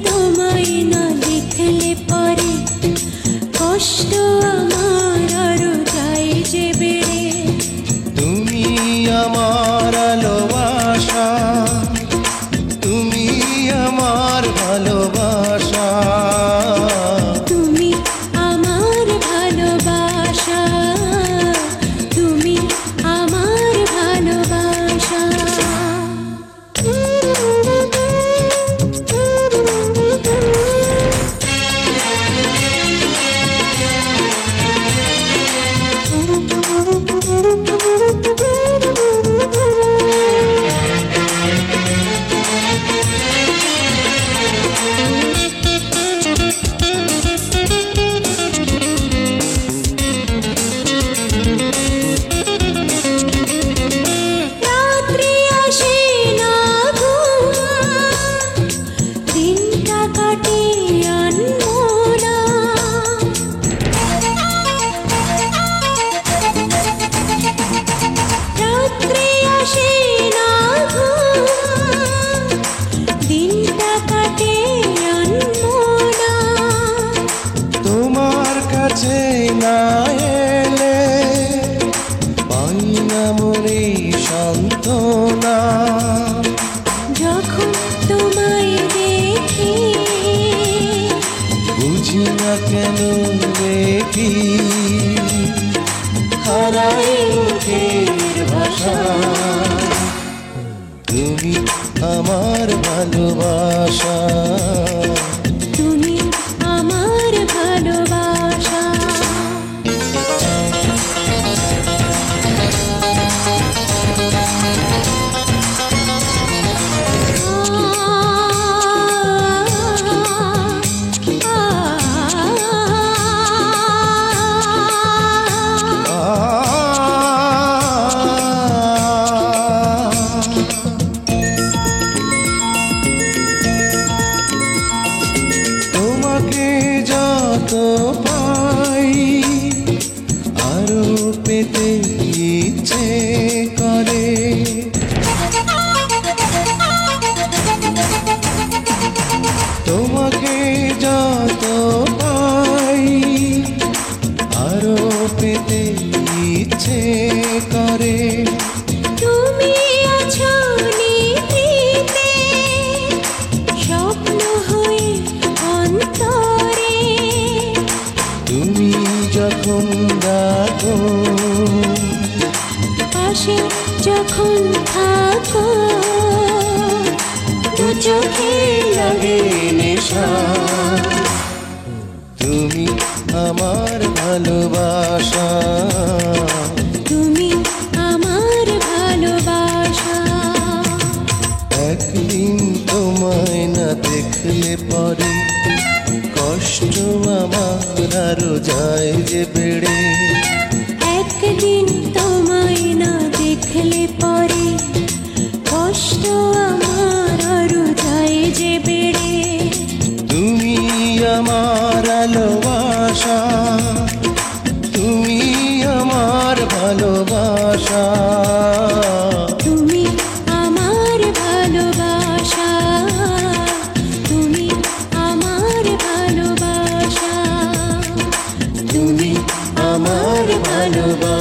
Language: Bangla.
তোমায় না দেখলে পরে কষ্ট আমার আরো যায় যে বেড়ে। তুমি আমার ভালোবাসা, তুমি আমার ভালোবাসা, তুমি আমার ভালোবাসা, তুমি আমার ভালোবাসা। রাত্রি আসে না ঘুম, দিনটা কাটে আনমনা। রাত্রি আসে না ঘুম, দিনটা কাটে আনমনা। তোমার কাছে না এলে পাই না মনে সান্ত্বনা। যখন তোমায় দেখি বুঝি না কেন দেখি হারাই মুখের ভাষা। তুমি আমার ভালোবাসা, তুমি আমার ভালোবাসা। তোমাকে যত পাই আরো পেতে ইচ্ছে করে। তোমাকে যত পাই আরো পেতে ইচ্ছে করে। তুমি আছো নিভৃতে, স্বপ্ন হয়ে অন্তরে। তুমি যখন ডাকো পাশে যখন থাকো, দু চোখে লাগে নেশা। তুমি আমার ভালোবাসা, তুমি আমার ভালোবাসা। একদিন তোমায় না দেখলে পরে কষ্ট আমার আরো যায় যে বেড়ে। একদিন তোমায় না দেখলে পরে কষ্ট আমার আরো যায় যে বেড়ে। তুমি আমার ভালোবাসা, তুমি আমার ভালোবাসা, তুমি আমার ভালোবাসা, তুমি আমার ভালোবাসা, তুমি আমার ভালোবাসা।